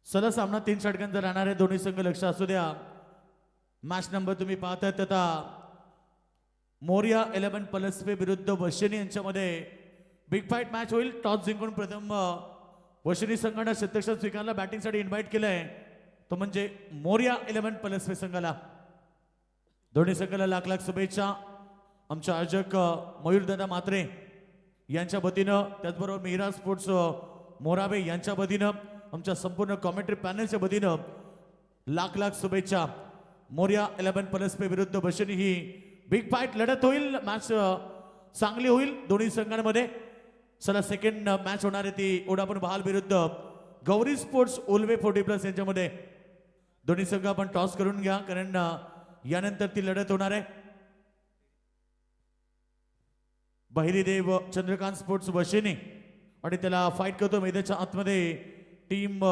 सलग सामना 3 षटकांचा राहणार आहे. दोन्ही संघ लक्ष असू द्या. मॅच नंबर तुम्ही पाहताय आता मोरिया 11 पलसवे विरुद्ध वशिनी यांच्यामध्ये बिग फाईट मॅच होईल. टॉस जिंकून प्रथम वशिनी संघाने प्रत्यक्ष स्वीकारला, बॅटिंगसाठी इन्व्हाइट केलंय तो म्हणजे मोरिया 11 पलसवे संघाला. दोन्ही संघाला लाख लाख शुभेच्छा. आमचे आयोजक मयूरदादा म्हात्रे यांच्या वतीनं, त्याचबरोबर मिहिरा स्पोर्ट्स मोराबे यांच्या वतीनं, आमच्या संपूर्ण कॉमेंट्री पॅनलच्या वतीनं लाख लाख शुभेच्छा. मोरिया 11 पलसवे विरुद्ध वशिनी ही बिग फाईट लढत होईल. मॅच चांगली होईल दोन्ही संघांमध्ये. चला सेकंड मॅच होणार आहे ती ओडापण बहाल विरुद्ध गौरी स्पोर्ट्स ओल्वे 40+ यांच्यामध्ये. दोन्ही संघ आपण टॉस करून घ्या कारण यानंतर ती लढत होणार आहे. बहिरीदेव चंद्रकांत स्पोर्ट्स वशिनी आणि त्याला फाईट करतो मैदानाच्या आतमध्ये टीम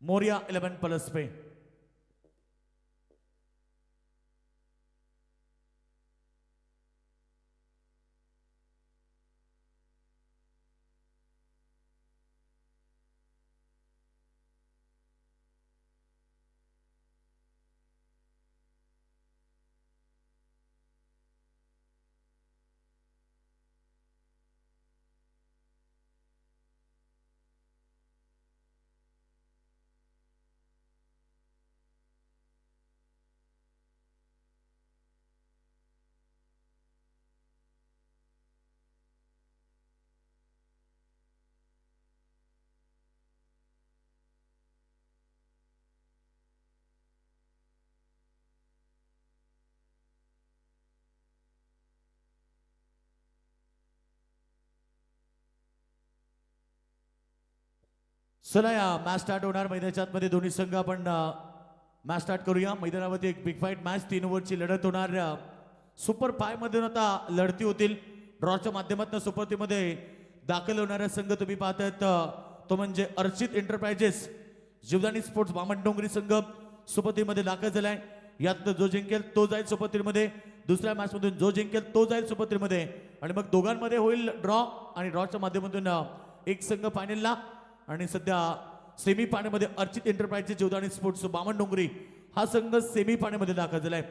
मोरिया 11 पलसवे. चला या मॅच स्टार्ट होणार मैदानाच्या आतमध्ये. दोन्ही संघ आपण मॅच स्टार्ट करूया. मैदानावरती एक बिग फाईट मॅच 3 ओव्हरची लढत होणार. सुपर 5 मधून आता लढती होतील. ड्रॉच्या माध्यमातून सुपर 3 मध्ये दाखल होणारा संघ तुम्ही पाहतायत तो म्हणजे अर्चित एंटरप्राइजेस जीवदानी स्पोर्ट्स वामनडोंगरी संघ सुपर 3 मध्ये दाखल झालाय. यात जो जिंकेल तो जाईल सुपर 3 मध्ये. दुसऱ्या मॅच मधून जो जिंकेल तो जाईल सुपर 3 मध्ये आणि मग दोघांमध्ये होईल ड्रॉ आणि ड्रॉच्या माध्यमातून एक संघ फायनलला. आणि सध्या सेमी फायनलमध्ये अर्चित एंटरप्राइजेस जीवदानी स्पोर्ट्स बामणडोंगरी हा संघ सेमी फायनलमध्ये दाखल झालाय.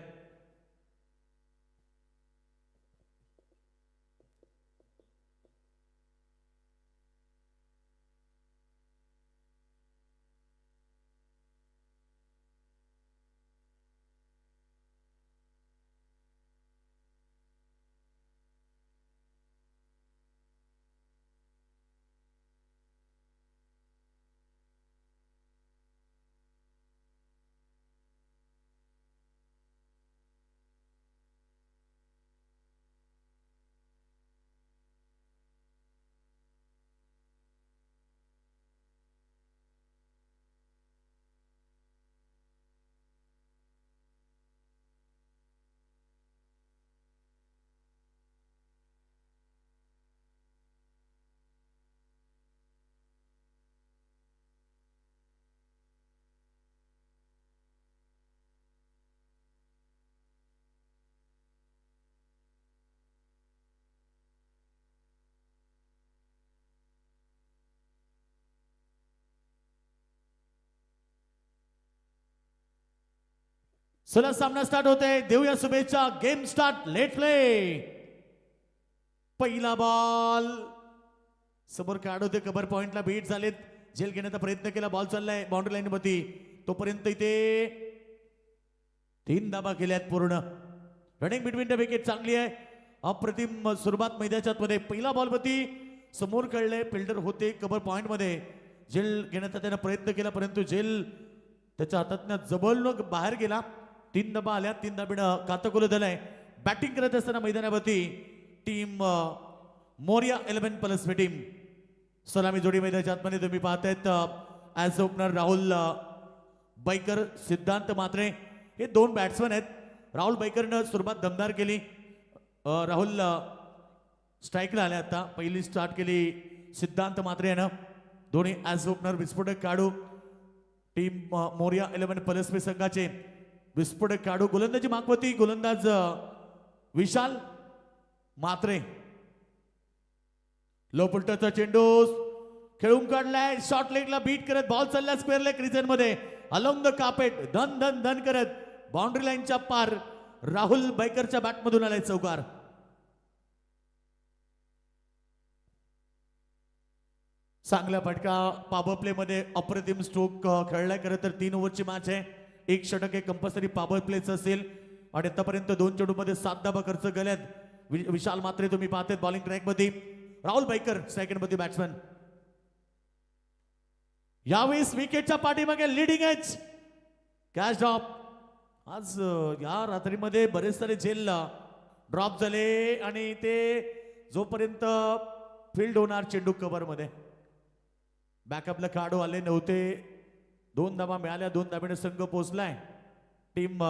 चला सामना स्टार्ट होतोय. देऊया शुभेच्छा. Game start. Let play. पहिला बॉल समोर काढ होते. कव्हर पॉइंटला बीट झालेत. झेल घेण्याचा प्रयत्न केला. बॉल चाललाय बाउंड्री लाईन वरती. तोपर्यंत इथे 3 धाबा केल्यात पूर्ण. रनिंग बिटवीन द विकेट चांगली आहे. अप्रतिम सुरुवात मैदानाच्या मध्ये. पहिला बॉल वरती समोर कळले. फिल्डर होते कव्हर पॉइंट मध्ये. झेल घेण्याचा त्याने प्रयत्न केला परंतु झेल त्याच्या हातातनं जबरदस्त बाहेर गेला. 3 धाबा आल्या. 3 धाबीनं कातकुल झालाय. बॅटिंग करत असताना मैदानावरती टीम मोरिया 11 पलसवे टीम. सलामी जोडी मैदानाच्या आतमध्ये तुम्ही पाहतायत ॲज ओपनर राहुल बैकर, सिद्धांत म्हात्रे हे 2 बॅट्समन आहेत. राहुल बैकरनं सुरुवात दमदार केली. राहुल स्ट्राईकला आले. आता पहिली स्टार्ट केली सिद्धांत म्हात्रे यानं. दोन्ही ॲज ओपनर विस्फोटक काढू. टीम मोरिया 11 पलसवे संघाचे विस्फोटक काढू. गोलंदाजी मागवती. गोलंदाज विशाल म्हात्रे. लो पुलटाचा चेंडू खेळून काढलाय, शॉर्ट लेगला बीट करत बॉल चालला स्क्वेअर लेग रिजन मध्ये, अलॉंग द कार्पेट धन धन धन करत बाउंड्री लाईनच्या पार राहुल बैकरच्या बॅट मधून आलाय चौकार. चांगल्या फटका पॉवर प्ले मध्ये अप्रतिम स्ट्रोक खेळलाय. खरं तर 3 ओव्हरची मॅच आहे, 1 षटक कंपल्सरी पॉवर प्लेच असेल आणि आतापर्यंत 2 चेंडू मध्ये 7 धावा खर्च केल्यात. विशाल मात्रे तुम्ही पाहते बॉलिंग ट्रॅक मध्ये, राहुल बैकर सेकंड मध्ये बॅट्समन. यावेळेस विकेटच्या पाठीमागे लिडिंग एज कॅच ड्रॉप. आज या रात्रीमध्ये बरेच सारे झेल ड्रॉप झाले आणि ते जोपर्यंत फील्ड होणार चेंडू कव्हर मध्ये, बॅकअपला खेळाडू आले नव्हते. 2 धावा मिळाल्या, 2 धाब्याने संघ पोहोचलाय. टीम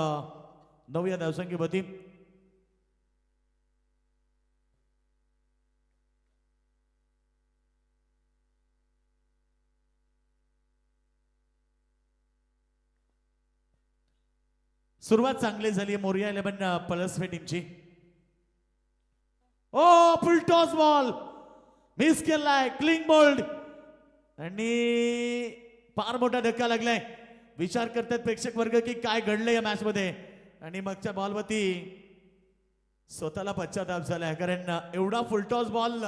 9 या धावसंख्येवरती. सुरुवात चांगली झाली मोरिया 11 प्लस टीमची. ओ फुल टॉस बॉल मिस केलाय, क्लिंग बोल्ड आणि फार मोठा धक्का लागलाय. विचार करतात प्रेक्षक वर्ग की काय घडलंय या मॅच मध्ये, आणि मागच्या बॉलवरती स्वतःला पश्चाताप झालाय. कारण एवढा फुलटॉस बॉल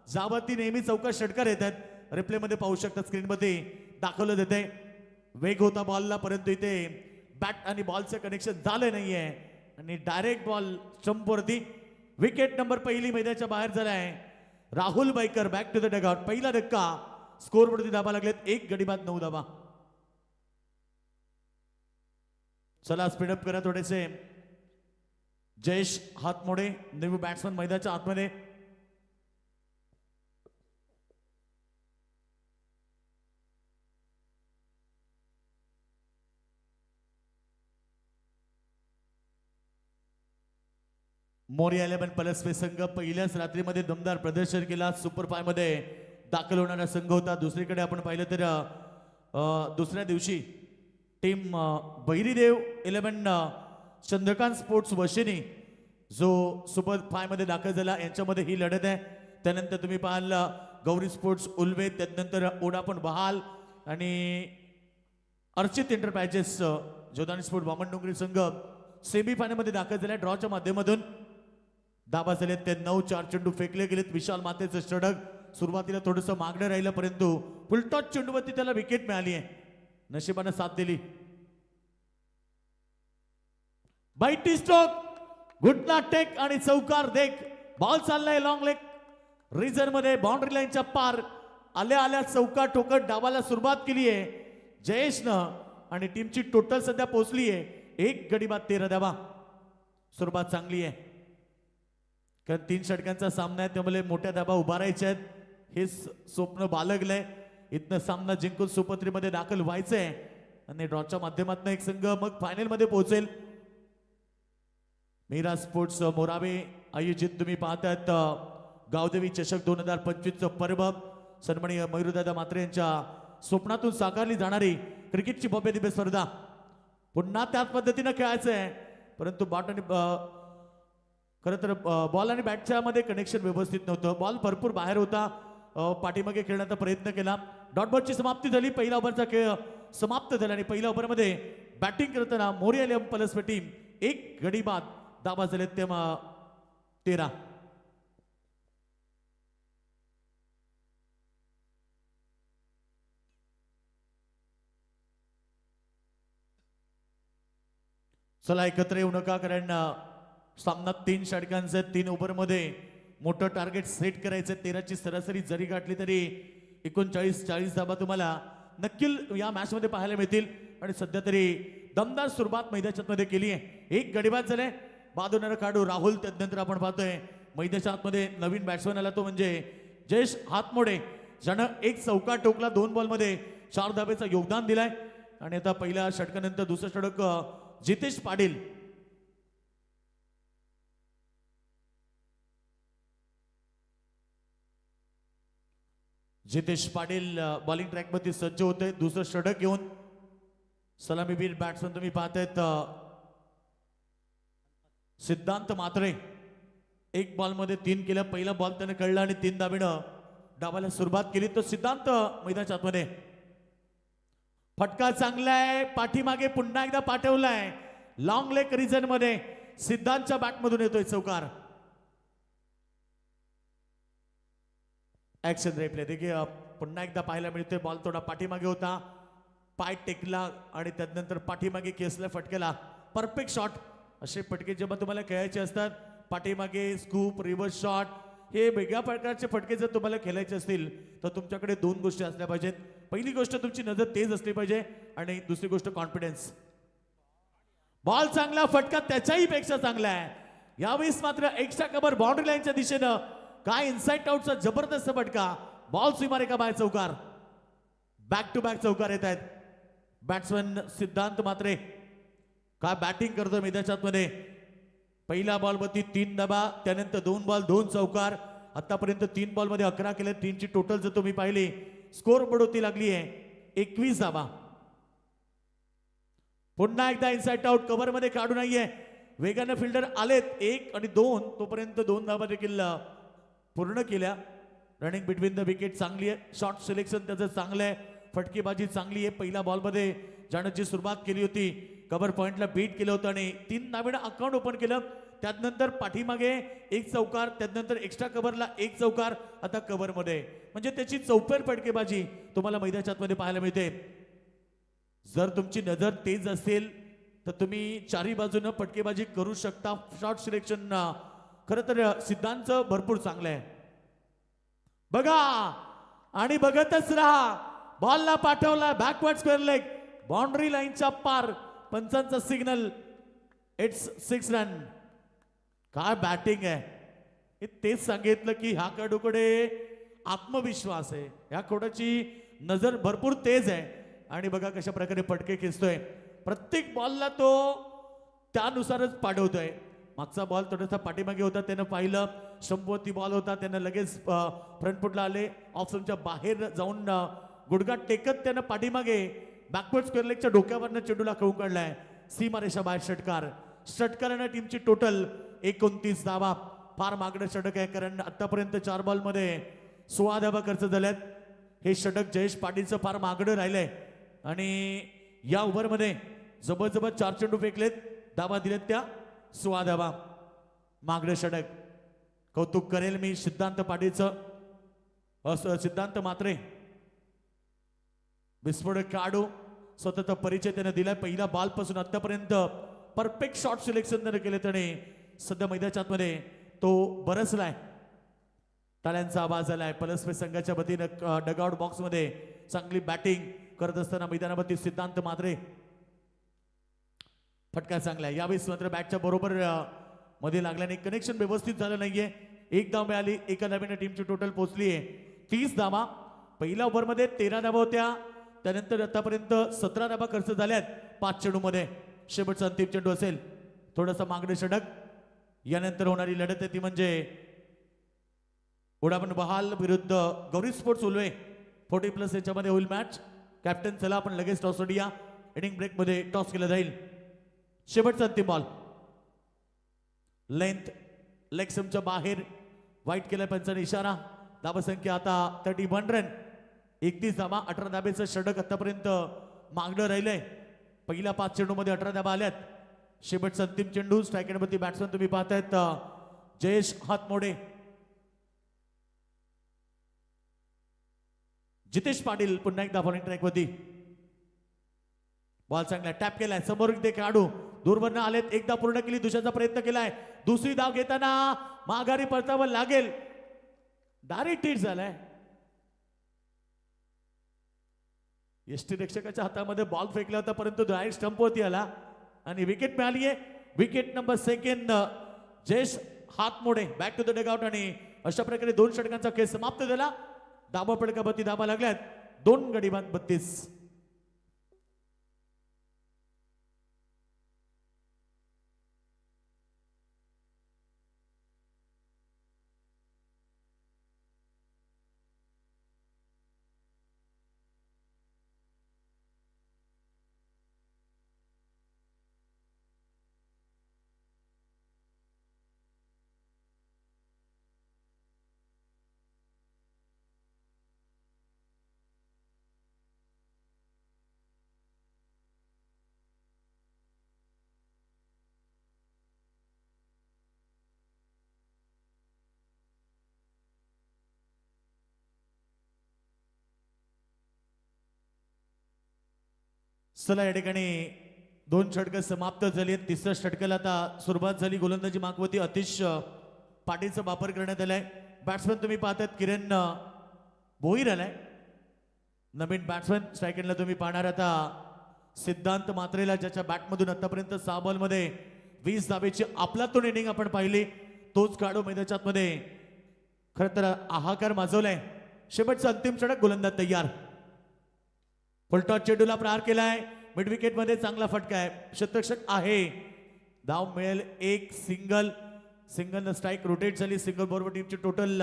जावरती नेहमी चौका षटकार येतात. रिप्ले मध्ये पाहू शकता, स्क्रीन मध्ये दाखवलं जाते. वेग होता बॉलला, परंतु इथे बॅट आणि बॉलचं कनेक्शन झालं नाहीये आणि डायरेक्ट बॉल स्टंप वरती. विकेट नंबर पहिली मैदानाच्या बाहेर झालाय. Rahul Baikar back to the dugout. पहिला धक्का, स्कोर वरती धाबा लागलेत, 1 गडी बाद 9 धाबा. चला स्पीडअप करा थोडेसे. जयेश हातमोडे नवी बॅट्समन मैदानाच्या आतमध्ये. मोरिया 11 प्लस संघ पहिल्याच रात्रीमध्ये दमदार प्रदर्शन केला. सुपर 5 मध्ये दाखल होणारा संघ होता. दुसरीकडे आपण पाहिलं तर दुसऱ्या दिवशी टीम बहिरीदेव 11 चंद्रकांत स्पोर्ट्स वशिनी जो सुपर 5 मध्ये दाखल झाला, यांच्यामध्ये ही लढत आहे. त्यानंतर तुम्ही पाहाल गौरी स्पोर्ट्स उल्वे, त्यानंतर ओडापण बहाल आणि अर्चित एंटरप्राइजेस जोधानी स्पोर्ट वामनडोंगरी संघ सेमी फायनल मध्ये दाखल झाला. ड्रॉच्या माध्यमातून धाबा झालेत ते 9-4 चेंडू फेकले गेलेत. विशाल मातेचं षटक सुरुवातीला थोडंसं मागणं राहिलं, परंतु फुलटॉस चेंडूवरती त्याला विकेट मिळाली आहे. नशिबानं साथ दिली. बाईटी स्ट्रोक, घुटना टेक आणि चौकार देख. बॉल चाललाय लॉंग लेग रिजन मध्ये, बाउंड्री लाईनच्या पार आल्या आल्या चौका ठोकत डावाला सुरुवात केली आहे जयेशनं आणि टीमची टोटल सध्या पोहोचली आहे 1 गडी बाद 13 धावा. सुरुवात चांगली आहे, कारण 3 षटकांचा सामना आहे, त्यामुळे मोठ्या धाबा उभारायच्या आहेत. हे स्वप्न बाळगलंय. इथनं सामना जिंकून सुपर 3 मध्ये दाखल व्हायचंय आणि ड्रॉच्या माध्यमातून एक संघ मग फायनल मध्ये पोहोचेल. मीरा स्पोर्ट्स मोरावे आयोजित तुम्ही पाहतात गावदेवी चषक 2025 पर्व. सन्माननीय मयूरदादा मात्रे यांच्या स्वप्नातून साकारली जाणारी क्रिकेटची भव्य दिव्य स्पर्धा पुन्हा त्याच पद्धतीनं खेळायचंय, परंतु बॉट आणि खरं तर बॉल आणि बॅटच्या मध्ये कनेक्शन व्यवस्थित नव्हतं. बॉल भरपूर बाहेर होता. पाठीमागे खेळण्याचा प्रयत्न केला. डॉट बॉलची समाप्ती झाली. पहिल्या ओव्हरचा खेळ समाप्त झाला आणि पहिल्या ओव्हरमध्ये बॅटिंग करताना मोरिया 11 प्लस टीम 1 गडी बाद धाबा झालेत तेव्हा 13. चला एकत्र येऊ नका, कारण सामना 3 षटकांचे 3 ओव्हरमध्ये मोठं टार्गेट सेट करायचं. 13ची सरासरी जरी गाठली तरी 39-40 धाबा तुम्हाला नक्की या मॅच मध्ये पाहायला मिळतील. आणि सध्या तरी दमदार सुरुवात मैदानाच्या मध्ये केली आहे. 1 गडीबाद झाले. बाद होणारा खेळाडू राहुल. त्यानंतर आपण पाहतोय मैदानाच्या आतमध्ये नवीन बॅट्समन आला, तो म्हणजे जयेश हातमोडे, ज्यानं 1 चौका टोकला, 2 बॉलमध्ये 4 धाब्याचं योगदान दिलाय. आणि आता पहिल्या षटकानंतर दुसरं षटक जितेश पाटील. जितेश पाटील बॉलिंग ट्रॅक मध्ये सज्ज होते दुसरं षटक घेऊन. सलामीवीर बॅट्समन तुम्ही पाहतायत सिद्धांत मात्रे. 1 बॉल मध्ये 3 केलं. पहिला बॉल त्याने कळला आणि 3 धाबेनं डावाला सुरुवात केली तो सिद्धांत मैदानाच्या आतमध्ये. फटका चांगला आहे, पाठीमागे पुन्हा एकदा पाठवलाय लॉंग लेग रिजन मध्ये. सिद्धांतच्या बॅटमधून येतोय चौकार. ऍक्शन रिप्ले देखील पुन्हा एकदा पाहायला मिळतोय. बॉल थोडा पाठीमागे होता, पाय टेकला आणि त्यानंतर पाठीमागे केसला फटकेला. Perfect shot. असे फटके जेव्हा तुम्हाला खेळायचे असतात, पाठीमागे स्कूप, रिव्हर्स शॉट, हे वेगळ्या प्रकारचे फटके जर तुम्हाला खेळायचे असतील तर तुमच्याकडे दोन गोष्टी असल्या पाहिजेत. पहिली गोष्ट तुमची नजर तेज असली पाहिजे आणि दुसरी गोष्ट कॉन्फिडन्स. बॉल चांगला, फटका त्याच्याही पेक्षा चांगला आहे. यावेळेस मात्र एक्स्ट्रा कव्हर बाउंड्री लाईनच्या दिशेनं काय इनसाइड आउटचा जबरदस्त फटका. बॉल स्वीमार एका बाय चौकार. बॅक टू बॅक चौकार येत आहेत. बॅट्समन सिद्धांत मात्रे काय बॅटिंग करतो मैदानाच्या आतमध्ये. पहिल्या बॉल वरती 3 धाबा, त्यानंतर 2 बॉल 2 चौकार. आतापर्यंत 3 बॉल मध्ये 11 केले. 3ची टोटल जर तुम्ही पाहिली, स्कोर बढोती लागली आहे 21 धाबा. पुन्हा एकदा इनसाइड आउट कव्हर मध्ये काढू नाहीये. वेगाने फिल्डर आलेत 1 आणि 2, तोपर्यंत 2 धाबा देखील पूर्ण केल्या. रनिंग बिटवीन द विकेट चांगली आहे. शॉट सिलेक्शन त्याचं चांगलं आहे. फटकेबाजी चांगली आहे. पहिल्या बॉल मध्ये जाण्याची सुरुवात केली होती, कव्हर पॉइंटला बीट केलं होतं आणि 3 धावेनं अकाउंट ओपन केलं. त्यानंतर पाठीमागे 1 चौकार, त्यानंतर एक्स्ट्रा कव्हरला 1 चौकार. आता कव्हर मध्ये म्हणजे त्याची चौफेर फटकेबाजी तुम्हाला मैदानाच्या आतमध्ये पाहायला मिळते. जर तुमची नजर तेज असेल तर तुम्ही चारी बाजूनं फटकेबाजी करू शकता. शॉट सिलेक्शन खरं तर सिद्धांत भरपूर चांगलं आहे. बघा आणि बघतच राहा. बॉलला पाठवला बॅकवर्ड स्क्वेअर लेग, बाउंड्री लाईनच्या पार. पंचांचा सिग्नल. It's 6 run. काय बॅटिंग आहे. तेच सांगितलं की ह्या खेळाडूकडे आत्मविश्वास आहे. ह्या खेळाडूची नजर भरपूर तेज आहे आणि बघा कशा प्रकारे फटके खेचतोय. प्रत्येक बॉलला तो त्यानुसारच पाठवतोय. मागचा बॉल थोडासा पाठीमागे होता, त्यानं पाहिलं. स्टंपवरती बॉल होता, त्यानं लगेच फ्रंट फुटला आले. ऑप्शनच्या बाहेर जाऊन गुडघा टेकत त्यानं पाठीमागे बॅकवर्ड स्क्वेअर लेगच्या डोक्यावरनं चेंडूला खेळून काढलाय. सीमारेषा बाहेर षटकार. षटकारानं टीमची टोटल 29 धावा. फार मागणं षटक आहे, कारण आतापर्यंत 4 बॉल मध्ये 16 धावा खर्च झाल्यात. हे षटक जयेश पाटीलचं फार मागणं राहिलंय आणि या ओव्हरमध्ये जबरजबर 4 चेंडू फेकलेत, धावा दिलेत त्या 16 धावा. मागणं षटक. कौतुक करेल मी सिद्धांत पाटीलचं. सिद्धांत मात्रे विस्फोटक खेळाडू. स्वतःचा परिचय त्याने दिलाय. पहिल्या बॉल पासून आतापर्यंत परफेक्ट शॉट सिलेक्शन त्याने केले. त्याने सध्या मैदानाच्या आतमध्ये तो बरसलाय. टाळ्यांचा आवाज आलाय. पलसपे संघाच्या वतीनं डगआउट बॉक्स मध्ये चांगली बॅटिंग करत असताना मैदानावरती सिद्धांत मात्रे. फटका चांगला आहे. यावेळेस मात्र बॅटच्या बरोबर मध्ये लागल्याने कनेक्शन व्यवस्थित झालं नाहीये. 1 धाव मिळाली. एका धावेने टीमची टोटल पोहोचली आहे 30 धावा. पहिल्या ओव्हरमध्ये 13 धावा होत्या. त्यानंतर आतापर्यंत 17 धावा खर्च झाल्यात 5 चेंडू मध्ये. शेवटचा अंतिम चेंडू असेल. थोडासा मागणे षटक. यानंतर होणारी लढत आहे ती म्हणजे उडापण बहाल विरुद्ध गौरी स्पोर्ट्स उलवे. 40+ याच्यामध्ये होईल मॅच. कॅप्टन चला आपण लगेच टॉस सोडूया. इनिंग ब्रेक मध्ये टॉस केला जाईल. शेवटचा अंतिम बॉल. लेंथ लेग स्टंपच्या बाहेर वाईट केला पंचाने इशारा. धावसंख्या आता 31 रन. 31 धावा. 18 धाबेचं षटक आतापर्यंत मागणं राहिलंय. पहिल्या 5 चेंडू मध्ये 18 धाबा आल्यात. शेवटचा अंतिम चेंडू. स्ट्रायकरवरती बॅट्समन तुम्ही पाहतायत जयेश हातमोडे. जितेश पाटील पुन्हा एकदा बॉलिंग ट्रॅक वरती. बॉल चांगला टॅप केलाय. समोर ते खेळाडू दूरवरनं आलेत. एकदा पूर्ण केली, दुसऱ्याचा प्रयत्न केलाय. दुसरी धाव घेताना माघारी परतावं लागेल. डायरेक्ट हिट झालाय. यष्टीरक्षकाच्या हातामध्ये बॉल फेकला होता, परंतु डायरेक्ट स्टंपवरती आला आणि विकेट मिळाली आहे. Wicket number 2 Jayesh Hatmode. Back to the dugout. आणि अशा प्रकारे 2 षटकांचा खेळ समाप्त झाला. धाबा पडकावरती धाबा लागल्यात. 2 गडी बाद 32. चला या ठिकाणी 2 षटकं समाप्त झाली आहेत. तिसऱ्या षटकाला आता सुरुवात झाली. गोलंदाजी मागवती अतिश पाटीलचा वापर करण्यात आलाय. बॅट्समन तुम्ही पाहतात किरण भोईर आलाय. नवीन बॅट्समन स्ट्रायकेंडला तुम्ही पाहणार आता सिद्धांत मात्रेला, ज्याच्या बॅटमधून आतापर्यंत 6 बॉलमध्ये 20 धावेची आपलातून इनिंग आपण पाहिली. तोच खेळाडू मैदानात मध्ये खर तर हाहाकार माजवलाय. शेवटचा अंतिम षटक, गोलंदाज तयार. फुलटॉस चेंडूला प्रहार केलाय. मिड विकेट मध्ये चांगला फटका आहे. शतरक्षक आहे. धाव मिळेल एक. सिंगल स्ट्राईक रोटेट झाली. सिंगल बरोबर टीमची टोटल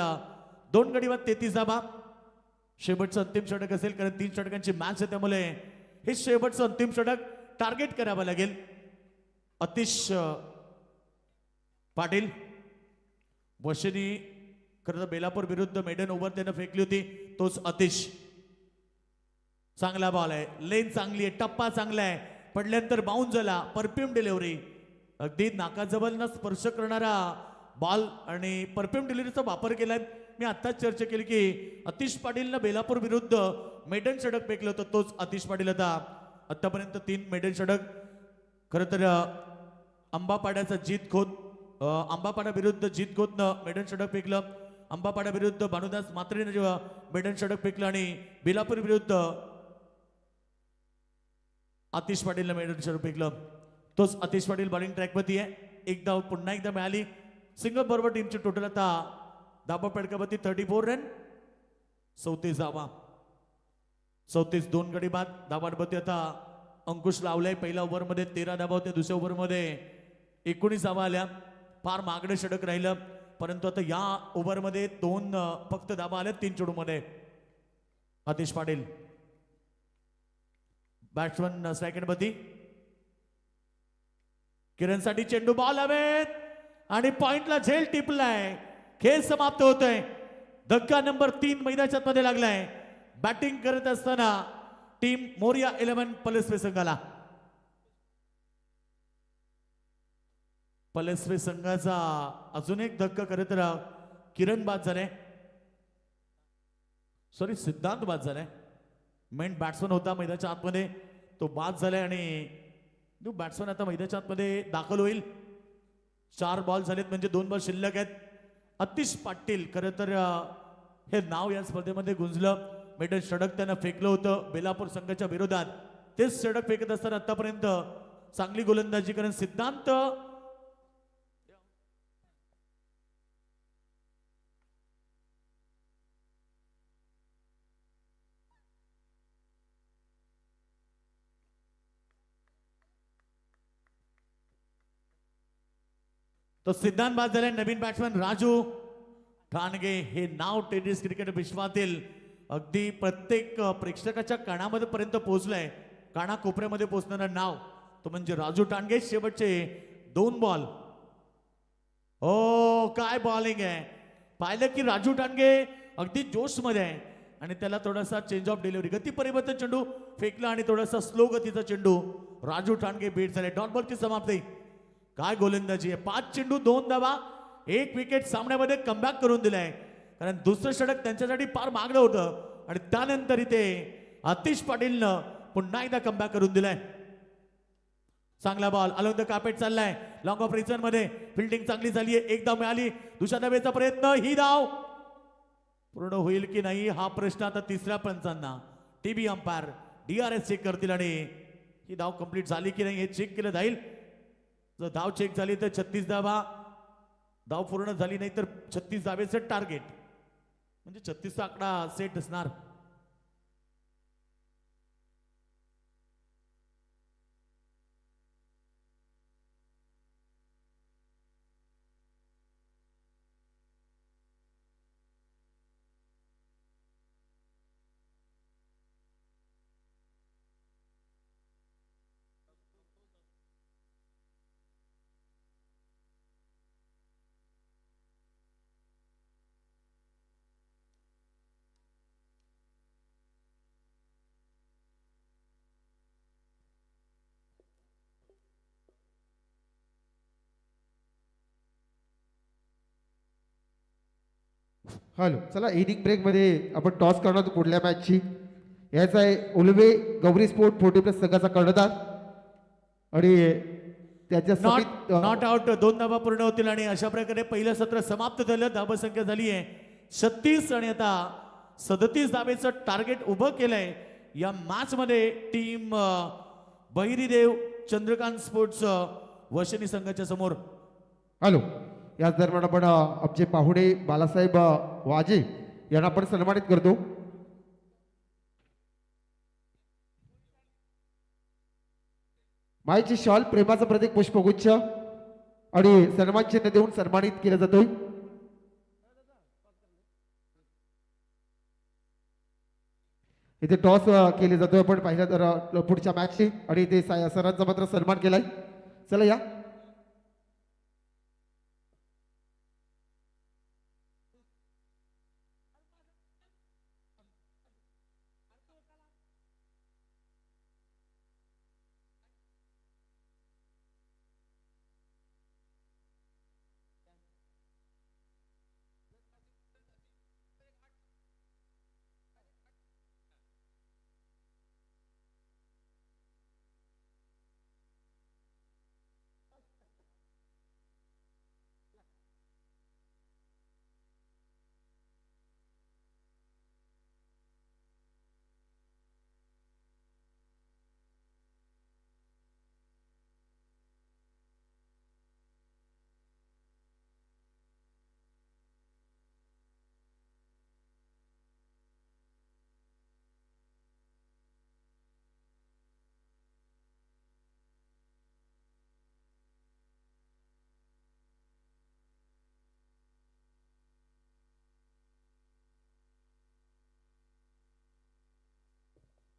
2 गडी बाद 33 धावा. शेवटचं अंतिम षटक असेल कारण 3 षटकांची मॅच आहे, त्यामुळे हे शेवटचं अंतिम षटक टार्गेट करावं लागेल. अतिश पाटील वशिनी खरं तर बेलापूर विरुद्ध मेडन ओव्हर त्यानं फेकली होती. तोच अतिश. चांगला बॉल आहे. लेन चांगली आहे. टप्पा चांगला आहे. पडल्यानंतर बाउन्स झाला. Perfume delivery. अगदी नाकाजवळ न स्पर्श करणारा बॉल आणि परफ्यूम डिलिव्हरीचा वापर केलाय. मी आत्ताच चर्चा केली की अतिश पाटीलनं बेलापूर विरुद्ध मेडन षटक फेकलं होतं. तोच अतिश पाटील आता आतापर्यंत 3 मेडन षटक. खरं तर अंबापाड्याचा जीत खोत, अंबापाडा विरुद्ध जीत खोतनं मेडन षटक फेकलं. अंबापाडा विरुद्ध भानुदास मात्रेनं जेव्हा मेडन षटक फेकलं आणि बेलापूर विरुद्ध अतिश पाटीलनं मेडन षटक फेकलं. तोच अतिश पाटील बॉलिंग ट्रॅकवरती आहे. एक धाव पुन्हा एकदा मिळाली. सिंगल बरोबर टीमची टोटल आता धाबा पडकावरती 34 रन 34 धावा. 34 2 गडी बाद. धावांवरती आता अंकुश लावलाय. पहिल्या ओव्हरमध्ये 13 धावा होत्या. दुसऱ्या ओव्हरमध्ये 19 धावा आल्या. फार मागणं षटक राहिलं, परंतु आता या ओव्हरमध्ये 2 फक्त धावा आल्या 3 चेंडूमध्ये. अतिश पाटील बॅट्समन स्ट्रायकेंडवरती. किरणसाठी चेंडू बॉल हवेत आणि पॉइंटला झेल टिपलाय. खेळ समाप्त होतोय. धक्का नंबर 3 मैदानाच्या मध्ये लागलाय. बॅटिंग करत असताना टीम मोरिया 11 पलसवे संघाला. पलसवे संघाचा अजून एक धक्का करत किरण बाद झालाय. सॉरी, सिद्धांत बाद झालाय. मेन बॅट्समन होता मैदानाच्या आतमध्ये, तो बाद झालाय आणि बॅट्समन आता मैदानाच्या आतमध्ये दाखल होईल. 4 बॉल झालेत म्हणजे 2 बॉल शिल्लक आहेत. अतिश पाटील खरं तर हे नाव या स्पर्धेमध्ये गुंजलं. मेडन षटक त्यानं फेकलं होतं बेलापूर संघाच्या विरोधात. तेच षटक फेकत असताना आतापर्यंत चांगली गोलंदाजी कारण सिद्धांत तो सिद्धांत बाद झाले. नवीन बॅट्समन राजू ठाणगे. हे नाव टेनिस क्रिकेट विश्वातील अगदी प्रत्येक प्रेक्षकाच्या कानामध्ये पर्यंत पोहोचलंय. काना कोपऱ्यामध्ये पोहोचणारं नाव तो म्हणजे राजू ठाणगे. शेवटचे 2 बॉल. ओ काय बॉलिंग आहे. पाहिलं की राजू ठाणगे अगदी जोश मध्ये आहे आणि त्याला थोडासा चेंज ऑफ डिलिव्हरी, गती परिवर्तन चेंडू फेकला आणि थोडासा स्लो गतीचा चेंडू. राजू ठाणगे बीट झाले. डॉट बॉलची समाप्ती. काय गोलंदाजी आहे. 5 चेंडू 2 धावा 1 विकेट सामन्यामध्ये कमबॅक करून दिलाय. कारण दुसरं षटक त्यांच्यासाठी फार मागणं होतं आणि त्यानंतर इथे अतिश पाटीलनं पुन्हा एकदा कमबॅक करून दिलाय. चांगला बॉल अलॉंग द कार्पेट चाललाय. लॉंग ऑफ रिझन मध्ये फिल्डिंग चांगली झाली आहे. 1 धाव मिळाली. दुसऱ्या धावेचा प्रयत्न. ही धाव पूर्ण होईल की नाही हा प्रश्न आता तिसऱ्या पंचांना टीबी अंपायर DRS चेक करतील आणि ही धाव कंप्लीट झाली की नाही हे चेक केलं जाईल. जर धाव चेक झाली तर 36 धावा. धाव पूर्ण झाली नाही तर 36 धावेचं टार्गेट म्हणजे 36चा आकडा सेट असणार. हॅलो, चला इनिंग ब्रेकमध्ये आपण टॉस करणार पुढल्या मॅचची. याचा आहे उलवे गौरी स्पोर्ट 40+ संघाचा कर्णधार आणि त्याच्या समित नॉट आउट 2 धाबा पूर्ण होतील आणि अशा प्रकारे पहिलं सत्र समाप्त झालं. धाबा संख्या झाली आहे 36 आणि आता 37 धाबेचं टार्गेट उभं केलंय या मॅच मध्ये टीम बहिरीदेव चंद्रकांत स्पोर्ट्स वशनी संघाच्या समोर. हॅलो. याच दरम्यान आपण आमचे पाहुणे बालासाहेब वाजे यांना आपण सन्मानित करतो. माईची शॉल प्रेमाचं प्रतीक पुष्पगुच्छ आणि सन्मान चिन्ह देऊन सन्मानित केलं जातोय. इथे टॉस केले जातोय आपण पाहिलं तर पुढच्या मॅचची आणि इथे सरांचा मात्र सन्मान केलाय. चला या.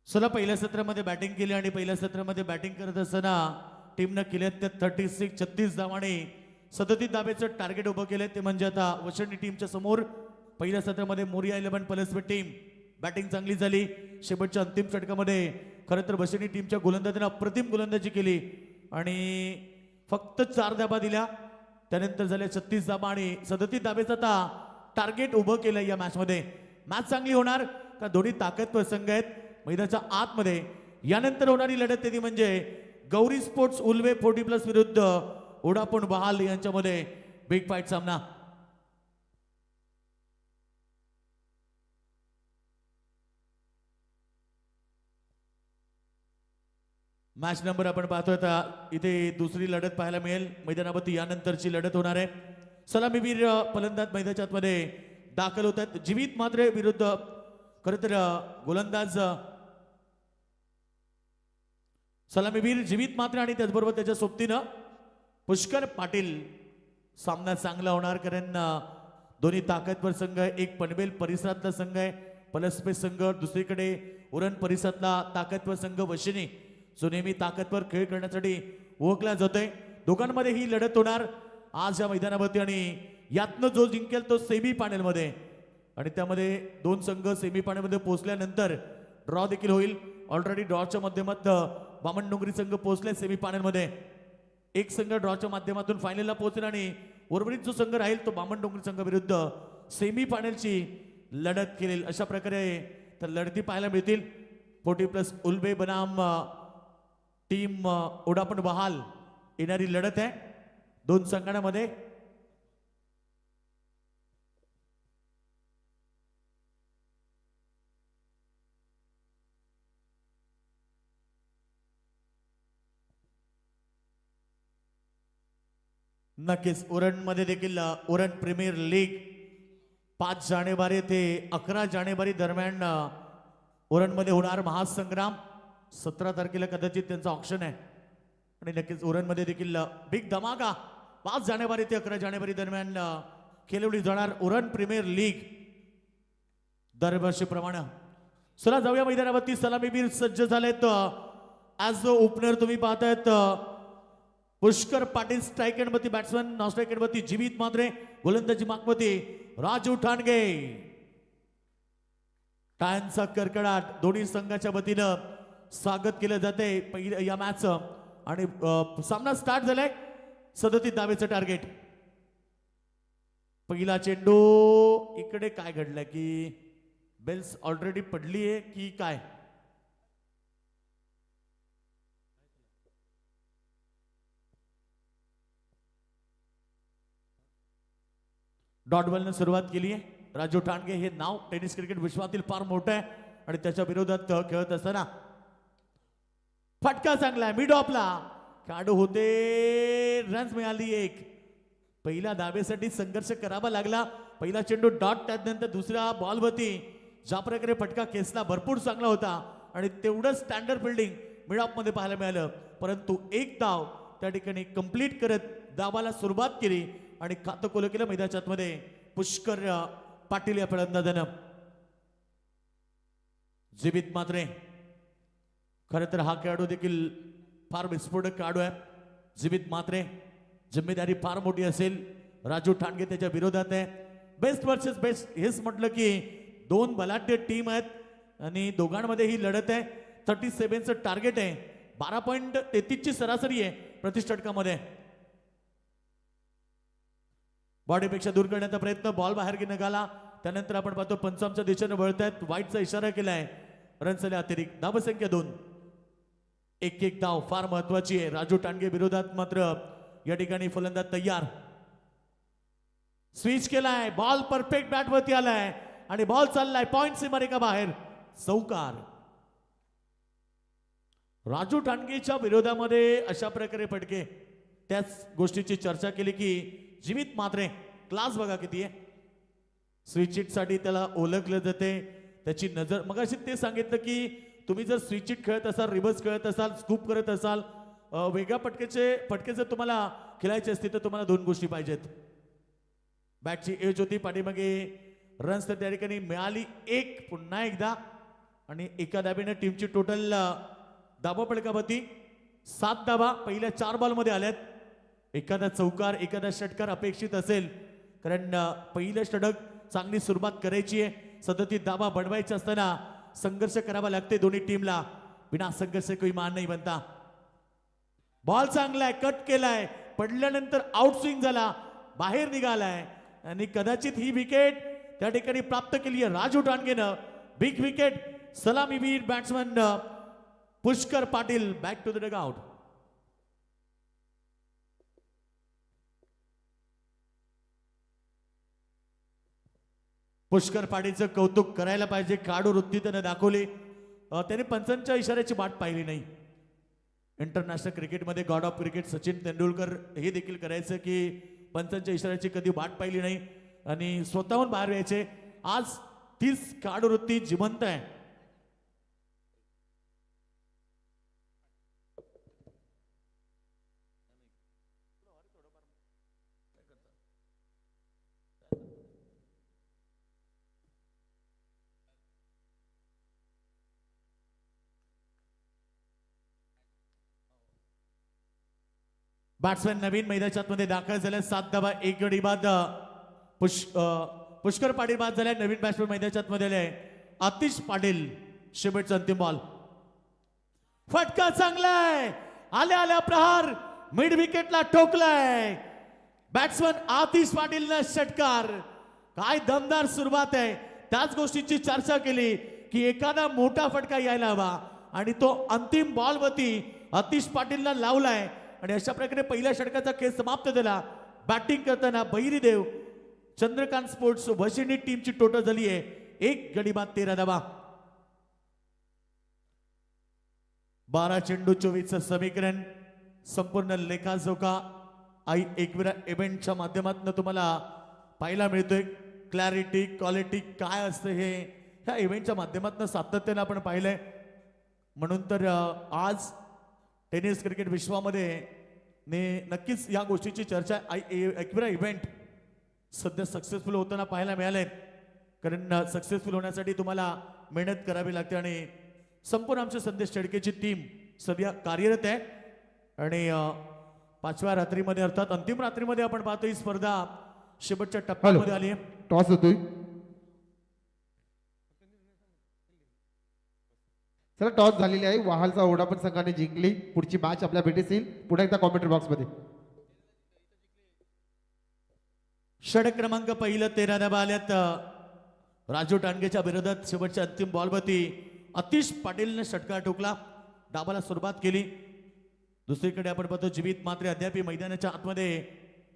चला पहिल्या सत्रामध्ये बॅटिंग केली आणि पहिल्या सत्रामध्ये बॅटिंग करत असताना टीमनं केले ते 36 धावांनी 37 धाबेचं टार्गेट उभं केलंय. ते म्हणजे आता वशनी टीमच्या समोर पहिल्या सत्रामध्ये मोरिया 11 पलसवे टीम बॅटिंग चांगली झाली. शेवटच्या अंतिम षटकामध्ये खरं तर वशनी टीमच्या गोलंदाजांना अप्रतिम गोलंदाजी केली आणि फक्त 4 धाबा दिल्या. त्यानंतर झाले 36 धाबा आणि 37 धाबेचं आता टार्गेट उभं केलंय या मॅचमध्ये. मॅच चांगली होणार का दोन्ही ताकदवर संघ आहेत मैदानाच्या आतमध्ये. यानंतर होणारी लढत ती म्हणजे गौरी स्पोर्ट्स उल्वे 40+ विरुद्ध ओडापून बहाल यांच्यामध्ये बिग फाईट सामना. मॅच नंबर आपण पाहतोय आता इथे दुसरी लढत पाहायला मिळेल मैदानावरती. यानंतरची लढत होणार आहे. सलामीवीर फलंदाज मैदानाच्या आतमध्ये दाखल होत आहेत. जीवित मात्रे विरुद्ध खरं तर गोलंदाज सलामीवीर जीवित मात्रे आणि त्याचबरोबर त्याच्या सोबतीनं पुष्कर पाटील. सामना चांगला होणार कारण दोन्ही ताकदवर संघ आहे. एक पनवेल परिसरातला संघ आहे पलसपे संघ, दुसरीकडे उरण परिसरातला ताकदवर संघ वशिनी जो नेहमी ताकदवर खेळ करण्यासाठी ओळखला जातोय. दोघांमध्ये ही लढत होणार आज या मैदानावरती आणि यातनं जो जिंकेल तो सेमी फायनलमध्ये आणि त्यामध्ये 2 संघ सेमी फायनलमध्ये पोहोचल्यानंतर ड्रॉ देखील होईल. ऑलरेडी ड्रॉच्या माध्यमातून बामणडोंगरी संघ पोहोचले सेमी फायनलमध्ये. एक संघ ड्रॉच्या माध्यमातून फायनलला पोहोचेल आणि उर्वरित जो संघ राहील तो बामणडोंगरी संघ विरुद्ध सेमी फायनलची लढत केली. अशा प्रकारे तर लढती पाहायला मिळतील. 40+ उल्बे बनाम टीम ओडापण बहाल येणारी लढत आहे 2 संघांमध्ये. नक्कीच उरणमध्ये देखील उरण प्रीमियर लीग 5 जानेवारी ते 11 जानेवारी दरम्यान उरणमध्ये होणार महासंग्राम. 17 तारखेला कदाचित त्यांचा ऑप्शन आहे आणि नक्कीच उरणमध्ये देखील बिग धमाका 5 जानेवारी ते 11 जानेवारी दरम्यान खेळवली जाणार उरण प्रीमियर लीग दरवर्षीप्रमाणे. चला जाऊया मैदानावरती. सलामीवीर सज्ज झालेत. ॲज अ ओपनर तुम्ही पाहतायत पुष्कर पाटील, स्ट्राईक एंडवरती बॅट्समन, नॉन स्ट्राईक एंडवरती जीवित मात्रे, गोलंदाजी मागवती राजू ठाणगे. टाळ्यांचा कडकडाट दोन्ही संघाच्या वतीनं स्वागत केलं जाते पहिल्या या मॅच आणि सामना स्टार्ट झालाय. 37 धावेचं टार्गेट. पहिला चेंडू इकडे काय घडलं की बेल्स ऑलरेडी पडली आहे की काय डॉट बॉलनं सुरुवात केली आहे. राजू ठाणगे हे नाव टेनिस क्रिकेट विश्वातील फार मोठं आहे आणि त्याच्या विरोधात खेळत असताना फटका चांगला मिड ऑफला काढू होते. रन्स मिळाली एक. पहिल्या धाबेसाठी संघर्ष करावा लागला. पहिला चेंडू डॉट त्यानंतर दुसऱ्या बॉलवरती ज्या प्रकारे फटका खेचला भरपूर चांगला होता आणि तेवढं स्टँडर्ड फिल्डिंग मिड ऑफ मध्ये पाहायला मिळालं. परंतु एक धाव त्या ठिकाणी कंप्लीट करत धावाला सुरुवात केली आणि खातं कोलं केलं मैदानाच्या आतमध्ये पुष्कर पाटील या फलंदाजानं. जीवित मात्रे खरं तर हा खेळाडू देखील फार विस्फोटक खेळाडू आहे. जीवित मात्रे जिम्मेदारी फार मोठी असेल. राजू ठाणगे त्याच्या विरोधात आहे. बेस्ट वर्सेस बेस्ट हेच म्हटलं की दोन बलाढ्य टीम आहेत आणि दोघांमध्ये ही लढत आहे. 37चं टार्गेट आहे. 12.33ची सरासरी आहे प्रतिष्ठटकामध्ये. बॉडीपेक्षा दूर करण्याचा प्रयत्न बॉल बाहेर निघाला. त्यानंतर आपण पाहतो पंचामच्या दिशेने वळतायत. वाईटचा इशारा केलाय. रन्सले अतिरिक्त धावसंख्या 2. एक धाव फार महत्वाची आहे. राजू ठाणगे विरोधात मात्र या ठिकाणी फलंदाज तयार. स्विच केलाय. बॉल परफेक्ट बॅट वरती आलाय आणि बॉल चाललाय पॉइंट सीमारेखा बाहेर. चौकार. राजू ठाणगेच्या विरोधामध्ये अशा प्रकारे फटके. त्याच गोष्टीची चर्चा केली की जीवित मात्रे क्लास बघा किती आहे. स्विच हिट साठी त्याला ओळखलं जाते. त्याची नजर मग अशी ते सांगितलं की तुम्ही जर स्विच हिट खेळत असाल रिव्हर्स खेळत असाल स्कूप करत असाल वेगळ्या फटके जर तुम्हाला खेळायचे असतील तर तुम्हाला 2 गोष्टी पाहिजेत. बॅटची एज होती पाठीमागे. रन्स तर त्या ठिकाणी मिळाली 1 पुन्हा एकदा आणि एका धाबेने टीमची टोटल धाबा फलकावरती 7 धाबा पहिल्या 4 बॉलमध्ये आल्यात. एखादा चौकार एखादा षटकार अपेक्षित असेल कारण पहिलं षटक चांगली सुरुवात करायची आहे. 37 धाबा बनवायचे असताना संघर्ष करावा लागते दोन्ही टीमला. बिना संघर्ष कोई मान नाही बनता. बॉल चांगलाय कट केलाय पडल्यानंतर आउट स्विंग झाला बाहेर निघालाय आणि कदाचित ही विकेट त्या ठिकाणी प्राप्त केली आहे राजू ठाणगेनं. Big wicket. सलामीवीर batsman Pushkar Patil back to the dugout. Pushkar पाटीलचं कौतुक करायला पाहिजे. काढू वृत्ती त्याने दाखवली. त्याने पंचांच्या इशाऱ्याची वाट पाहिली नाही. इंटरनॅशनल क्रिकेटमध्ये God of cricket Sachin Tendulkar हे देखील करायचं की पंचांच्या इशाऱ्याची कधी वाट पाहिली नाही आणि स्वतःहून बाहेर यायचे. आज तीच काढू वृत्ती जिवंत आहे. बॅट्समॅन नवीन मैदानाच्या आतमध्ये दाखल झाले. 7 धावा 1 गडी बाद. पुष्कर पाटील बाद झाले. नवीन बॅट्समॅन मैदानाच्या आतमध्ये आले आतिश पाटील. शेवटचा अंतिम बॉल. फटका चांगलाय. आल्या प्रहार मिड विकेटला ठोकलाय. बॅट्समन आतिश पाटीलनं षटकार. काय दमदार सुरुवात आहे. त्याच गोष्टीची चर्चा केली की एखादा मोठा फटका यायला हवा आणि तो अंतिम बॉलवरती आतिश पाटीलनं लावलाय आणि अशा प्रकारे पहिल्या षटकाचा खेळ समाप्त झाला. बॅटिंग करताना बहिरीदेव चंद्रकांत स्पोर्ट्स वशिनी टीमची टोटल झाली आहे 1 गडी बाद 13 धावा. 12 चेंडू 24चं समीकरण. संपूर्ण लेखाजोखा आई एकविरा इव्हेंटच्या माध्यमातून तुम्हाला पाहायला मिळतोय. क्लॅरिटी क्वालिटी काय असतं हे ह्या इव्हेंटच्या माध्यमातून सातत्याने आपण पाहिलंय. म्हणून तर आज टेनिस क्रिकेट विश्वामध्ये नक्कीच या गोष्टीची चर्चा एकविरा इव्हेंट सध्या सक्सेसफुल होताना पाहायला मिळाले. कारण सक्सेसफुल होण्यासाठी तुम्हाला मेहनत करावी लागते आणि संपूर्ण आमच्या संदेश शेडकेची टीम सध्या कार्यरत आहे आणि 5व्या रात्रीमध्ये अर्थात अंतिम रात्रीमध्ये आपण पाहतो ही स्पर्धा शेवटच्या टप्प्यामध्ये आली आहे. टॉस होतोय. चला टॉस झालेली आहे. वाहालचा ओढा पण संघाने जिंकली. पुढची मॅच आपल्या भेटीस येईल पुढे एकदा कॉमेंट्री बॉक्स मध्ये. षटक क्रमांक पहिलं 13 धावा आल्यात राजू ठाणगेच्या विरोधात. शेवटच्या अंतिम बॉलवरती आतिश पाटीलने षटकार ठोकला. डावाला सुरुवात केली. दुसरीकडे आपण पाहतो जीवित मात्रे अद्याप मैदानाच्या आतमध्ये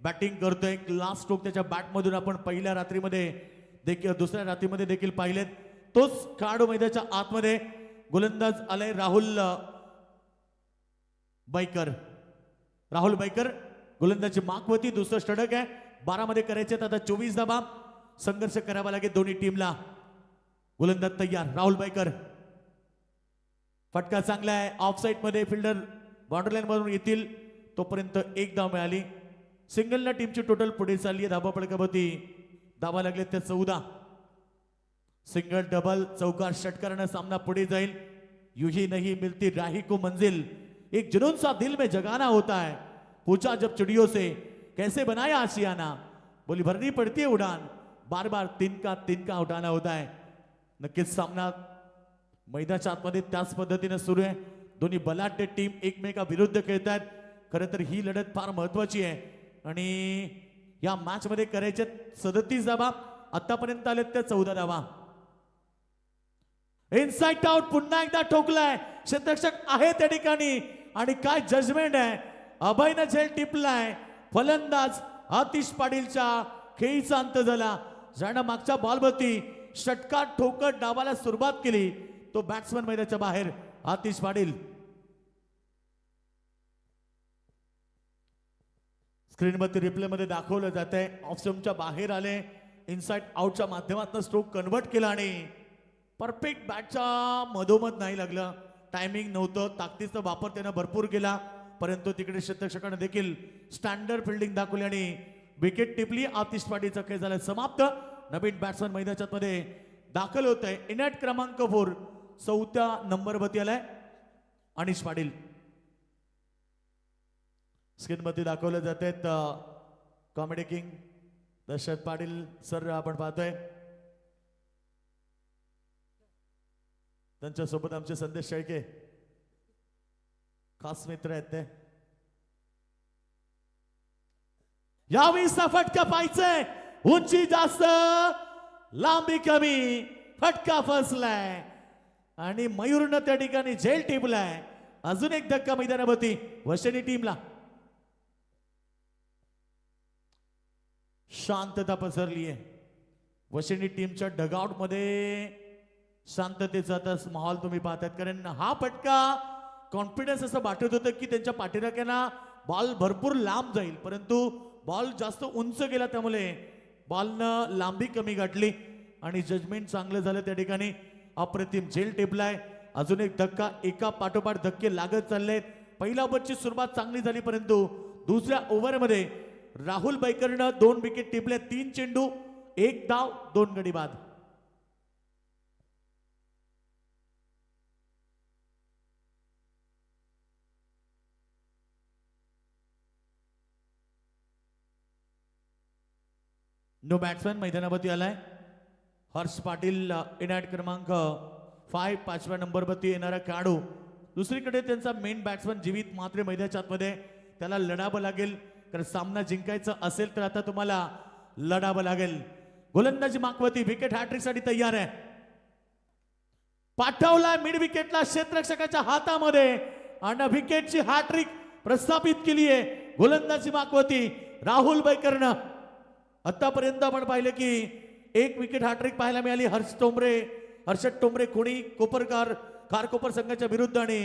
बॅटिंग करतोय. लास्ट स्ट्रोक त्याच्या बॅटमधून आपण पहिल्या रात्रीमध्ये देखील दुसऱ्या रात्रीमध्ये देखील पाहिलेत. तोच खेळाडू मैदानाच्या आतमध्ये गोलंदाज आलाय राहुल बैकर. राहुल बैकर गोलंदाजी मागवती. दुसरं षटक आहे. 12 मध्ये करायचे आता 24 धावा. संघर्ष करावा लागेल दोन्ही टीमला. गोलंदाज तयार. राहुल बैकर. फटका चांगला आहे. ऑफ साइड मध्ये फिल्डर बाउंड्री लाईन मधून येतील तोपर्यंत एक धाव मिळाली. सिंगलला टीमची टोटल पुढे चालली आहे. धाबा पडकावरती धावा लागले त्या 14. सिंगल डबल चौकार षटकारानं सामना पुढे जाईल. यूही नहीं मिलती राही को मंजिल, एक जुनून सा दिल में जगाना होता है. पूछा जब चिड़ियों से कैसे बनाया आशियाना, बोली भरनी पड़ती है उड़ान, बार बार तिनका उठाना होता है. नक्कीच सामना मैदानाच्या आतमध्ये त्याच पद्धतीने सुरू आहे. दोन्ही बलाढ्य टीम एकमेकाविरुद्ध खेळतात. खरं तर ही लढत फार महत्वाची आहे आणि या मॅच मध्ये करायचे 37 धावा. आतापर्यंत आलेत त्या 14 धावा. इनसाइड आउट पुन्हा एकदा ठोकलाय. क्षेत्ररक्षक आहे त्या ठिकाणी आणि काय जजमेंट आहे. अभयनं झेल टिपलाय. फलंदाज आतिश पाटीलच्या खेळीचा अंत झाला. ज्यानं मागच्या बॉलवरती षटकार ठोकत डावाला सुरुवात केली तो बॅट्समन मैदानाच्या बाहेर आतिश पाटील. स्क्रीनवरती रिप्ले मध्ये दाखवलं जात आहे. ऑफ स्टंपच्या बाहेर आले. इनसाइड आउटच्या माध्यमातून स्ट्रोक कन्वर्ट केला आणि परफेक्ट बॅटच्या मधोमध नाही लागलं. टायमिंग नव्हतं. ताकदीचा वापर त्यानं भरपूर केला परंतु तिकडे क्षेत्ररक्षकाने देखील स्टँडर्ड फिल्डिंग दाखवली आणि विकेट टिपली. आतिश पाटीलचा खेळ झाला समाप्त. नवीन बॅट्समन मैदानाच्या मध्ये दाखल होत आहे. इनॅट क्रमांक 4 4थ्या नंबरवरती आलाय अनिश पाटील. स्क्रीनवरती दाखवले जात आहेत comedy king Dashrath Patil sir आपण पाहतोय. त्यांच्यासोबत आमचे संदेश शेळके खास मित्र आहेत ते. यावेळीचा फटका पाहिजे. उंची जास्त लांबी कमी. फटका फसलाय आणि मयूरनं त्या ठिकाणी झेल टिपलाय. अजून एक धक्का मैदानावरती वशनी टीमला. शांतता पसरली आहे. वशनी टीमच्या डगआउट मध्ये शांततेचा आता माहोल तुम्ही पाहतात. कारण हा फटका कॉन्फिडन्स असं वाटत होतं की त्यांच्या पाठीराख्यांना बॉल भरपूर लांब जाईल परंतु बॉल जास्त उंच गेला त्यामुळे बॉलनं लांबी कमी गाठली आणि जजमेंट चांगलं झालं त्या ठिकाणी. अप्रतिम झेल टेपलाय. अजून एक धक्का. एका पाठोपाठ धक्के लागत चालले. पहिल्या ओव्हरची सुरुवात चांगली झाली परंतु दुसऱ्या ओव्हरमध्ये राहुल बैकरनं 2 विकेट टिपले. 3 चेंडू 1 धाव 2 गडी बाद. नो बॅट्समॅन मैदानावरती आलाय. हर्ष पाटील इनॅट क्रमांक 5 5व्या नंबरवरती येणारा खेळाडू. दुसरीकडे त्यांचा मेन बॅट्समन जीवित मात्रे मैदानाच्या आतमध्ये. त्याला लढावं लागेल कारण सामना जिंकायचा असेल तर आता तुम्हाला लढावं लागेल. गोलंदाजी मागवती. विकेट हॅट्रिक साठी तयार आहे. पाठवलाय मिड विकेटला क्षेत्ररक्षकाच्या हातामध्ये आणि विकेटची हॅट्रिक प्रस्थापित केली आहे. गोलंदाजी मागवती राहुल बैकरनं. आतापर्यंत आपण पाहिलं की 1 विकेट हॅट्रिक पाहायला मिळाली हर्षद टोंबरे कोणी कोपरकार खारकोपर संघाच्या विरुद्ध आणि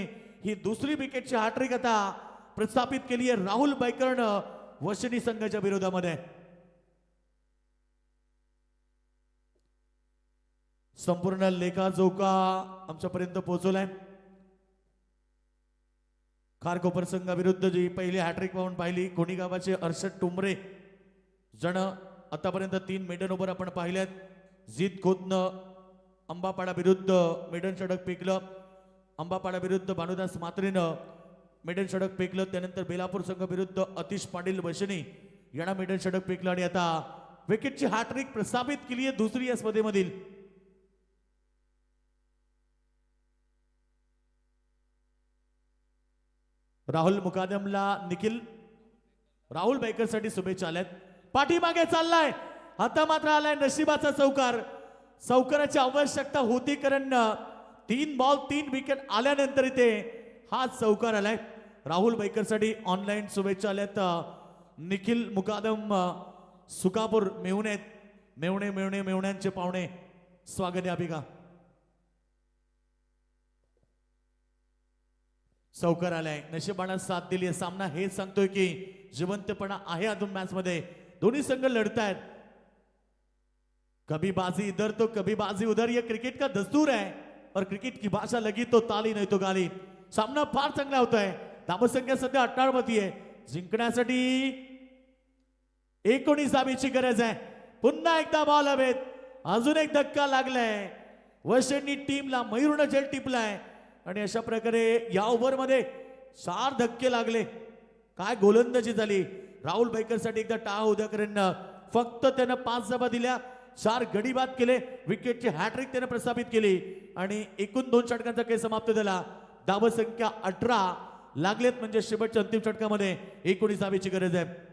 ही दुसरी विकेटची हॅट्रिक आता प्रस्थापित केली आहे राहुल बैकरनं वशनी संघाच्या विरोधामध्ये. संपूर्ण लेखाजोखा आमच्यापर्यंत पोहोचवलाय. खारकोपर संघाविरुद्ध जी पहिली हॅट्रिक पाहून पाहिली कोणी गावाचे हर्षद टोंबरे जण आतापर्यंत 3 मेडन ओव्हर आपण पाहिल्यात. जीत खोतनं अंबापाडा विरुद्ध मेडन षटक फेकलं. अंबापाडा विरुद्ध भानुदास मात्रेनं मेडन षटक फेकलं. त्यानंतर बेलापूर संघ विरुद्ध आतिश पाटील वशनी यांना मेडन षटक फेकलं आणि आता विकेटची हॅट्रिक प्रस्थापित केली आहे दुसरी या स्पर्धेमधील. राहुल मुकादमला निखिल राहुल बैकरसाठी शुभेच्छा आल्यात. पाठीमागे चाललाय. आता मात्र आलाय नशिबाचा चौकार. चौकाराची आवश्यकता होती कारण 3 बॉल 3 विकेट आल्यानंतर इथे हा चौकार आलाय. राहुल बैकरसाठी ऑनलाईन शुभेच्छा आल्यात निखिल मुकादम सुकापूर मेहुणे मेहुण्यांचे पाहुणे स्वागत आहे अभिका. सौकर आलाय, नशिबानं साथ दिली. सामना हे सांगतोय की जिवंतपणा आहे अजून मॅच मध्ये. दोन्ही संघ लढतायत. कभी बाजी इधर तो कभी बाजी उधर, ये क्रिकेट का दस्तूर है और क्रिकेट की भाषा लगी तो ताली नाही तो गाली. सामना फार चांगला होतोय. धावसंख्या सध्या 18 मध्ये आहे. जिंकण्यासाठी 19 धावेची गरज आहे. पुन्हा एकदा बॉल हवेत. अजून एक धक्का लागलाय. वशनी टीमला मयूरनं झेल टिपलाय आणि अशा प्रकारे या ओव्हर मध्ये 4 धक्के लागले. काय गोलंदाजी झाली. राहुल बैकरसाठी एकदा टाळा उद्या करेन. फक्त त्यानं 5 धावा दिल्या, 4 गडी बाद केले. विकेटची हॅट्रिक त्यानं प्रस्थापित केली आणि एकूण 2 षटकांचा खेळ समाप्त झाला. धावसंख्या 18 लागलेत म्हणजे शेवटच्या अंतिम षटकामध्ये 19 धावेची गरज आहे.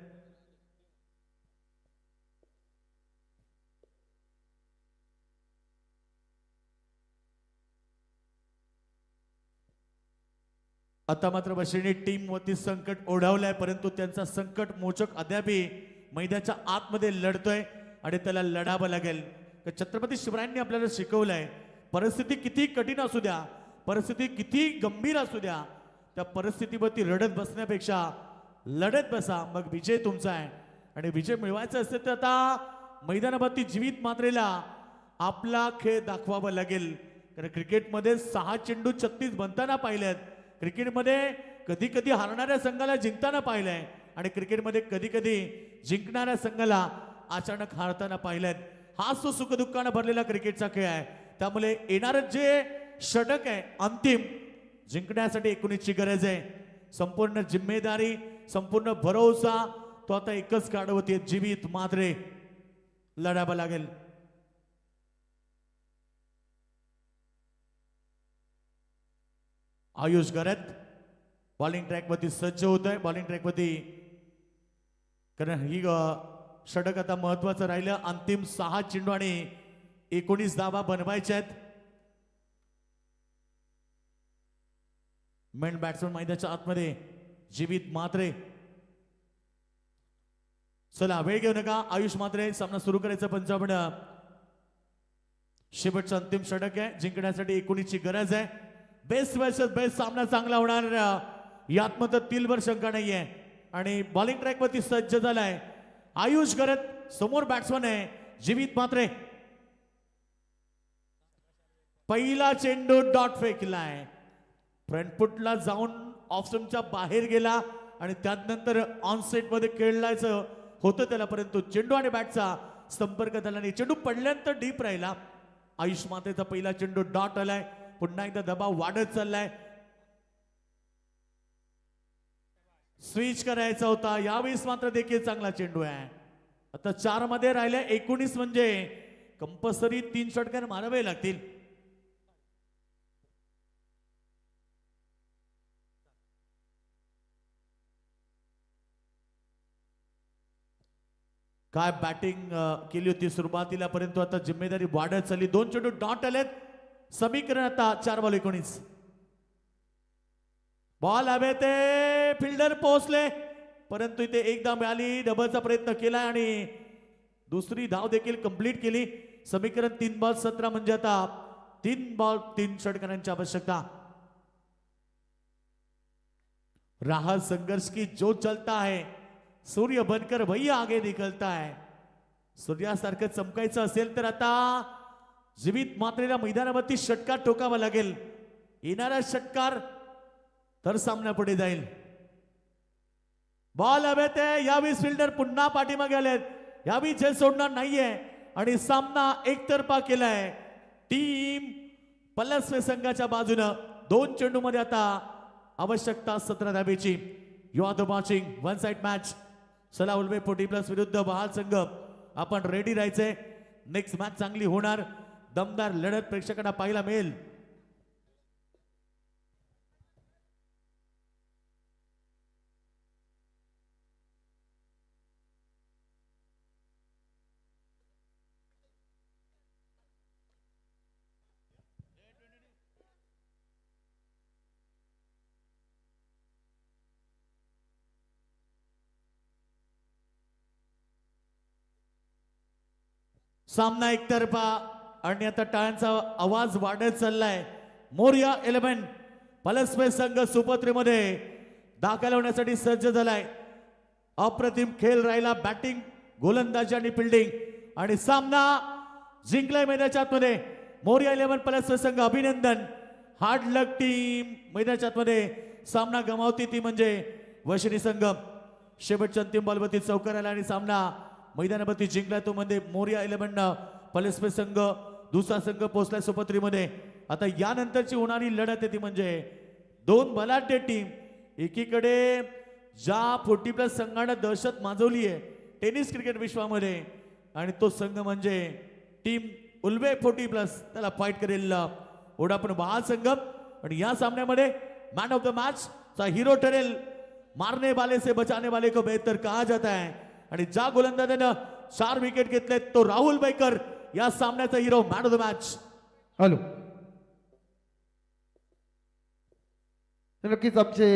आता मात्र वशिणी टीम वरती संकट ओढावलंय, परंतु त्यांचा संकट मोचक अद्यापही मैदानाच्या आतमध्ये लढतोय आणि त्याला लढावं लागेल. छत्रपती शिवरायांनी आपल्याला शिकवलंय, परिस्थिती किती कठीण असू द्या, परिस्थिती किती गंभीर असू द्या, त्या परिस्थितीवरती रडत बसण्यापेक्षा लढत बसा, मग विजय तुमचा आहे. आणि विजय मिळवायचा असेल तर आता मैदानावरती जीवित मात्रेला आपला खेळ दाखवावा लागेल. कारण क्रिकेटमध्ये 6 चेंडू 36 बनताना पाहिलेत. क्रिकेटमध्ये कधी कधी हारणाऱ्या संघाला जिंकताना पाहिलंय आणि क्रिकेटमध्ये कधी कधी जिंकणाऱ्या संघाला अचानक हारताना पाहिलेत. हाच तो सुखदुःखानं भरलेला क्रिकेटचा खेळ आहे. त्यामुळे येणारं जे षटक आहे अंतिम, जिंकण्यासाठी 19ची गरज आहे. संपूर्ण जिम्मेदारी, संपूर्ण भरोसा तो आता एकच काढवते, जीवित मात्रे लढावं लागेल. आयुष गरत बॉलिंग ट्रॅक वरती सज्ज होत आहे. बॉलिंग ट्रॅक वरती, कारण ही षटक आता महत्वाचं राहिलं. अंतिम 6 चेंडू आणि 19 धावा बनवायच्या आहेत. मेन बॅट्समन मैदानाच्या आतमध्ये जीवित मात्रे. चला वेळ घेऊ नका, आयुष मात्रे सामना सुरू करायचा. पंचावन्न शेवटचा अंतिम षटक आहे. जिंकण्यासाठी 19ची गरज आहे. बेस्ट वर्सेस बेस्ट सामना चांगला होणार यात मात्र तिलभर शंका नाहीये. आणि बॉलिंग ट्रॅक वरती सज्ज झालाय आयुष गरत. समोर बॅट्समन आहे जीवित मात्रे. पहिला चेंडू डॉट फेकलाय, फ्रंटफुटला जाऊन ऑफ स्टंपच्या बाहेर गेला आणि त्यानंतर ऑन सेट मध्ये खेळायचं होतं त्याला, परंतु चेंडू आणि बॅटचा संपर्क झाला नाही. चेंडू पडल्यानंतर डीप राहिला. आयुष मात्रेचा पहिला चेंडू डॉट आलाय. पुन्हा एकदा दबाव वाढत चाललाय. स्विच करायचा होता, यावेळेस मात्र देखील चांगला चेंडू आहे. आता 4 मध्ये राहिले. 19 म्हणजे कंपल्सरी 3 षटकार मारावे लागतील. काय बॅटिंग केली होती सुरुवातीला, परंतु आता जिम्मेदारी वाढत चालली. 2 चेंडू डॉट आलेत. समीकरण आता 4 बॉल 19. बॉल हवे ते फिल्डर पोहोचले, परंतु इथे एकदा मिळाली. डबलचा प्रयत्न केला आणि दुसरी धाव देखील कंप्लीट केली. समीकरण 3 बॉल 17 म्हणजे आता 3 बॉल 3 षटकांची आवश्यकता. रहा संघर्ष की जो चलता है, सूर्य बनकर वही आगे निकलता है. सूर्यासारखं चमकायचं असेल तर आता जीवित मात्रेला मैदानावरती षटकार ठोकावा लागेल. येणारा षटकार तर सामना पुढे जाईल. बॉल हवे ते. यावेळी फिल्डर पुन्हा पाठीमागे आलेत. यावेळी झेल सोडणार नाहीये आणि सामना एकतर्फा केलाय टीम पलसवे संघाच्या बाजूनं. 2 चेंडू मध्ये आता आवश्यकता 17 धावेची. You are the watching one side match. चला उल्वे 40+ विरुद्ध बहाल संघ, आपण रेडी राहायचंय. नेक्स्ट मॅच चांगली होणार. दमदार लढत प्रेक्षकांना पाहायला मिळेल. सामना एकतर्फा आणि आता टाळ्यांचा आवाज वाढत चाललाय. मोरिया 11 पलसपे संघ सुपर 3 मध्ये दाखल होण्यासाठी सज्ज झालाय. अप्रतिम खेळ राहिला, बॅटिंग, गोलंदाजी आणि फिल्डिंग, आणि सामना जिंकलाय मैदानाच्या आतमध्ये मोरिया 11 पलसपे संघ. अभिनंदन. हार्ड लक टीम. मैदानाच्या आतमध्ये सामना गमावती ती म्हणजे वशिनी संघ. शेवटच्या अंतिम बॉलवरती चौकार आला आणि सामना मैदानावरती जिंकला तो म्हणजे मोरिया 11 पलसपे संघ. दुसरा संघ पोहोचलाय सुपर 3 मध्ये. आता यानंतरची होणारी लढत आहे ती म्हणजे दोन बलाढ्य टीम. एकीकडे ज्या 40+ संघानं दहशत माजवली आहे टेनिस क्रिकेट विश्वामध्ये, आणि तो संघ म्हणजे टीम उल्वे 40+, त्याला फाईट करेल ओडापण बहाल संघ. आणि या सामन्यामध्ये मॅन ऑफ द मॅच चा हिरो ठरेल. मारने वाले से बचाने वाले को बेहतर कहा जाता है, आणि ज्या गोलंदाजानं 4 विकेट घेतले तो राहुल बैकर या सामन्याचा hero, man of the match. Hello, नक्कीच आमचे